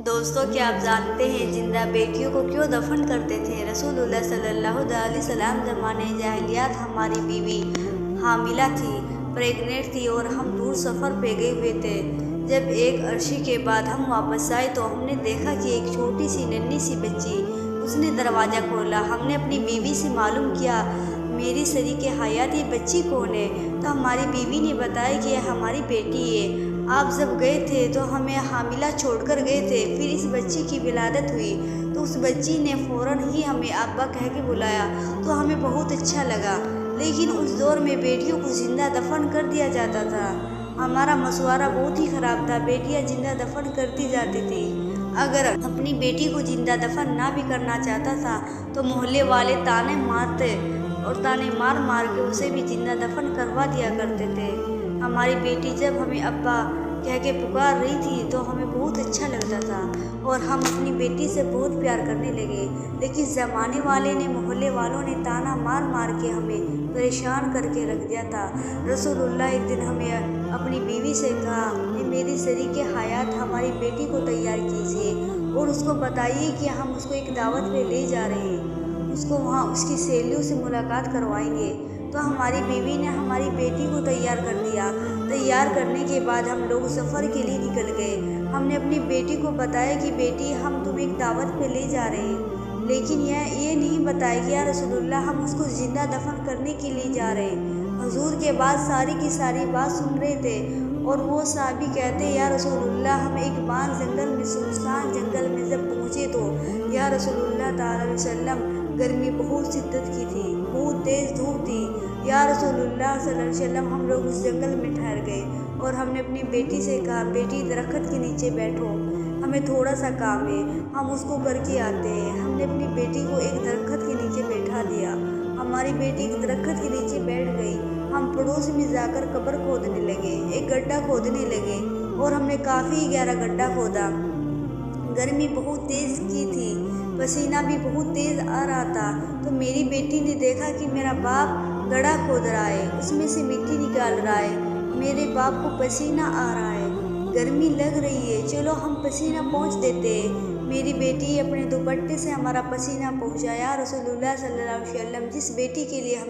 دوستوں، کیا آپ جانتے ہیں زندہ بیٹیوں کو کیوں دفن کرتے تھے؟ رسول اللہ صلی اللہ علیہ وسلم زمانے جاہلیت ہماری بیوی حاملہ تھی، پریگننٹ تھی اور ہم دور سفر پہ گئے ہوئے تھے۔ جب ایک عرصے کے بعد ہم واپس آئے تو ہم نے دیکھا کہ ایک چھوٹی سی ننھی سی بچی۔ اس نے دروازہ کھولا، ہم نے اپنی بیوی سے معلوم کیا میری شریک حیات یہ بچی کون ہے؟ تو ہماری بیوی نے بتایا کہ یہ ہماری بیٹی ہے۔ آپ جب گئے تھے تو ہمیں حاملہ چھوڑ کر گئے تھے، پھر اس بچی کی ولادت ہوئی تو اس بچی نے فوراً ہی ہمیں ابا کہہ کے بلایا تو ہمیں بہت اچھا لگا۔ لیکن اس دور میں بیٹیوں کو زندہ دفن کر دیا جاتا تھا۔ ہمارا مشورہ بہت ہی خراب تھا، بیٹیاں زندہ دفن کرتی جاتی تھی۔ اگر اپنی بیٹی کو زندہ دفن نہ بھی کرنا چاہتا تھا تو محلے والے تانے مارتے اور تانے مار مار کے اسے بھی زندہ دفن کروا دیا کرتے تھے۔ ہماری بیٹی جب ہمیں ابا کہہ کے پکار رہی تھی تو ہمیں بہت اچھا لگتا تھا اور ہم اپنی بیٹی سے بہت پیار کرنے لگے۔ لیکن زمانے والے نے، محلے والوں نے تانا مار مار کے ہمیں پریشان کر کے رکھ دیا تھا۔ رسول اللہ ایک دن ہمیں اپنی بیوی سے کہا کہ میری شریک حیات ہماری بیٹی کو تیار کیجیے اور اس کو بتائیے کہ ہم اس کو ایک دعوت پہ لے جا رہے ہیں، اس کو وہاں اس کی سہیلیوں سے ملاقات کروائیں گے۔ تو ہماری بیوی نے ہماری بیٹی کو تیار کر دیا۔ تیار کرنے کے بعد ہم لوگ سفر کے لیے نکل گئے۔ ہم نے اپنی بیٹی کو بتایا کہ بیٹی ہم تمہیں ایک دعوت پہ لے جا رہے ہیں، لیکن یہ نہیں بتایا کہ یا رسول اللہ ہم اس کو زندہ دفن کرنے کے لیے جا رہے ہیں۔ حضور کے بعد ساری کی ساری بات سن رہے تھے اور وہ صحابی کہتے یا رسول اللہ ہم ایک باندھ جنگل میں، سنسان جنگل میں جب پہنچے تو یا رسول اللہ تعالی علیہ وسلم گرمی بہت شدت کی تھی، بہت تیز دھوپ تھی۔ یا رسول اللہ صلی اللہ علیہ وسلم ہم لوگ اس جنگل میں ٹھہر گئے اور ہم نے اپنی بیٹی سے کہا بیٹی درخت کے نیچے بیٹھو، ہمیں تھوڑا سا کام ہے، ہم اس کو کر کے آتے ہیں۔ ہم نے اپنی بیٹی کو ایک درخت کے نیچے بیٹھا دیا۔ ہماری بیٹی ایک درخت کے نیچے بیٹھ گئی۔ ہم پڑوس میں جا کر قبر کھودنے لگے، ایک گڈھا کھودنے لگے اور ہم نے کافی گہرا گڈھا کھودا۔ گرمی بہت تیز کی تھی، پسینہ بھی بہت تیز آ رہا تھا۔ تو میری بیٹی نے دیکھا کہ میرا باپ گڑھا کھود رہا ہے، اس میں سے مٹی نکال رہا ہے، میرے باپ کو پسینہ آ رہا ہے، گرمی لگ رہی ہے، چلو ہم پسینہ پہنچ دیتے ہیں۔ میری بیٹی اپنے دوپٹے سے ہمارا پسینہ پہنچایا۔ رسول اللہ صلی اللہ علیہ وسلم جس بیٹی کے لیے ہم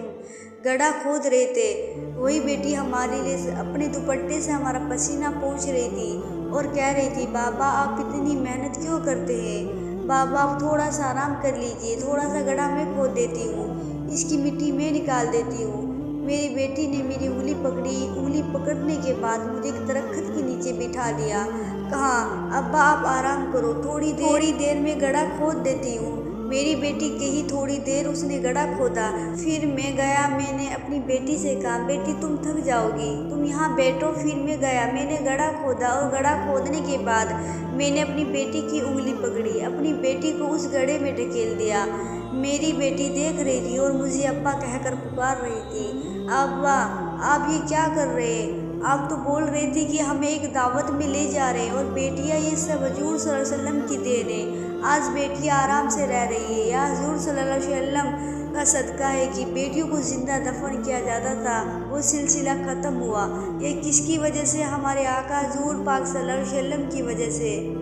گڑھا کھود رہے تھے وہی بیٹی ہمارے لیے اپنے دوپٹے سے ہمارا پسینہ پہنچ رہی تھی اور کہہ رہی تھی بابا آپ اتنی محنت کیوں کرتے ہیں؟ بابا آپ تھوڑا سا آرام کر لیجئے، تھوڑا سا گڑھا میں کھود دیتی ہوں، اس کی مٹی میں نکال دیتی ہوں۔ میری بیٹی نے میری انگلی پکڑی، انگلی پکڑنے کے بعد مجھے ایک درخت کے نیچے بٹھا دیا، کہا ابا آپ آرام کرو، تھوڑی دیر میں گڑھا کھود دیتی ہوں۔ میری بیٹی کہی، تھوڑی دیر اس نے گڑھا کھودا، پھر میں گیا، میں نے اپنی بیٹی سے کہا بیٹی تم تھک جاؤ گی، تم یہاں بیٹھو۔ پھر میں گیا، میں نے گڑھا کھودا اور گڑھا کھودنے کے بعد میں نے اپنی بیٹی کی انگلی پکڑی، اپنی بیٹی کو اس گڑھے میں ڈھکیل دیا۔ میری بیٹی دیکھ رہی تھی اور مجھے ابا کہہ کر پکار رہی تھی، ابا آپ یہ کیا کر رہے ہیں؟ آپ تو بول رہی تھی کہ ہمیں ایک دعوت میں لے جا رہے ہیں اور بیٹیاں یہ سب حضور صلی اللہ علیہ وسلم کی دین ہے، آج بیٹیاں آرام سے رہ رہی ہے۔ یا حضور صلی اللہ علیہ وسلم کا صدقہ ہے کہ بیٹیوں کو زندہ دفن کیا جاتا تھا، وہ سلسلہ ختم ہوا۔ یہ کس کی وجہ سے؟ ہمارے آقا حضور پاک صلی اللہ علیہ وسلم کی وجہ سے۔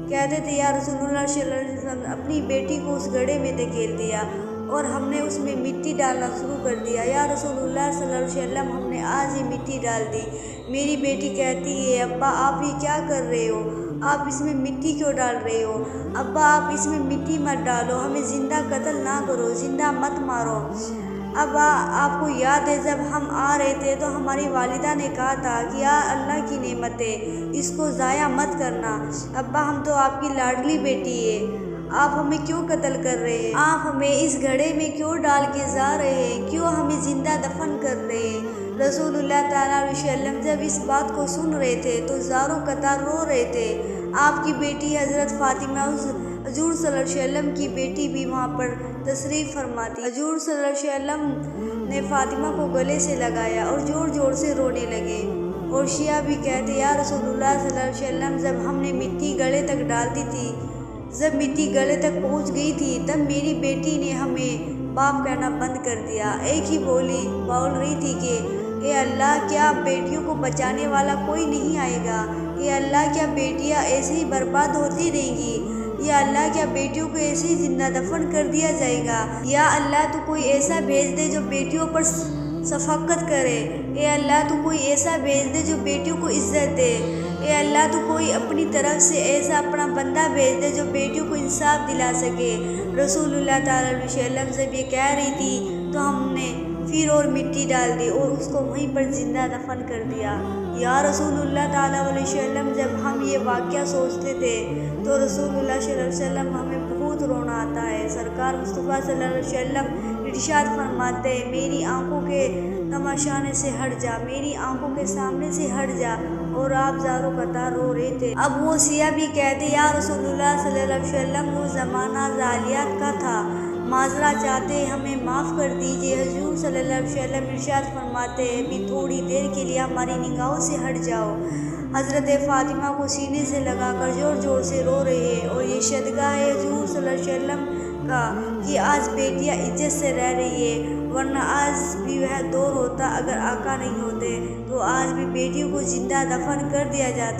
کہتے تھے یا رسول اللہ صلی اللہ علیہ وسلم اپنی بیٹی کو اس گڑھے میں دھکیل دیا اور ہم نے اس میں مٹی ڈالنا شروع کر دیا۔ یا رسول اللہ صلی اللہ علیہ وسلم ہم نے آج ہی مٹی ڈال دی۔ میری بیٹی کہتی ہے ابا آپ یہ کیا کر رہے ہو؟ آپ اس میں مٹی کیوں ڈال رہے ہو؟ ابا آپ اس میں مٹی مت ڈالو، ہمیں زندہ قتل نہ کرو، زندہ مت مارو۔ ابا آپ کو یاد ہے جب ہم آ رہے تھے تو ہماری والدہ نے کہا تھا کہ یا اللہ کی نعمت ہے، اس کو ضائع مت کرنا۔ ابا ہم تو آپ کی لاڈلی بیٹی ہے، آپ ہمیں کیوں قتل کر رہے ہیں؟ آپ ہمیں اس گڑھے میں کیوں ڈال کے جا رہے ہیں؟ کیوں ہمیں زندہ دفن کر رہے ہیں؟ رسول اللہ تعالیٰ علیہ وسلم جب اس بات کو سن رہے تھے تو زاروں قطار رو رہے تھے۔ آپ کی بیٹی حضرت فاطمہ، حضور صلی اللہ علیہ وسلم کی بیٹی بھی وہاں پر تشریف فرما تھی۔ حضور صلی اللہ علیہ وسلم نے فاطمہ کو گلے سے لگایا اور زور زور سے رونے لگے۔ اور شیعہ بھی کہتے یا رسول اللہ صلی اللہ علیہ وسلم جب ہم نے مٹی گلے تک ڈال دی تھی، جب مٹی گلے تک پہنچ گئی تھی تب میری بیٹی نے ہمیں باپ کہنا بند کر دیا، ایک ہی بول رہی تھی کہ اے اللہ کیا بیٹیوں کو بچانے والا کوئی نہیں آئے گا؟ یا اللہ کیا بیٹیاں ایسے ہی برباد ہوتی رہیں گی؟ یا اللہ کیا بیٹیوں کو ایسے ہی زندہ دفن کر دیا جائے گا؟ یا اللہ تو کوئی ایسا بھیج دے جو بیٹیوں پر شفقت کرے۔ اے اللہ تو کوئی ایسا بھیج دے جو بیٹیوں کو عزت دے۔ اے اللہ تو کوئی اپنی طرف سے ایسا اپنا بندہ بھیج دے جو بیٹیوں کو انصاف دلا سکے۔ رسول اللہ تعالیٰ علیہ وسلم جب یہ کہہ رہی تھی تو ہم نے پھر اور مٹی ڈال دی اور اس کو وہیں پر زندہ دفن کر دیا۔ یا رسول اللہ تعالیٰ علیہ وسلم جب ہم یہ واقعہ سوچتے تھے تو رسول اللہ صلی اللہ علیہ وسلم ہمیں بہت رونا آتا ہے۔ سرکار مصطفیٰ صلی اللہ علیہ وسلم ارشاد فرماتے ہیں، میری آنکھوں کے تماشانے سے ہٹ جا، میری آنکھوں کے سامنے سے ہٹ جا، اور آپ زاروں قطار رو رہے تھے۔ اب وہ سیاح بھی کہتے، یا رسول اللہ صلی اللہ علیہ وسلم وہ زمانہ جاہلیت کا تھا، معذرت چاہتے ہمیں معاف کر دیجیے۔ حضور صلی اللہ علیہ وسلم ارشاد فرماتے ہیں، بھی تھوڑی دیر کے لیے ہماری نگاہوں سے ہٹ جاؤ۔ حضرت فاطمہ کو سینے سے لگا کر زور زور سے رو رہے ہیں، اور یہ صدقہ ہے حضور صلی اللہ علیہ وسلم کا کہ آج بیٹیاں عزت سے رہ رہی ہے، ورنہ آج بھی وہ دور ہوتا اگر آقا نہیں ہوتے تو آج بھی بیٹیوں کو زندہ دفن کر دیا جاتا۔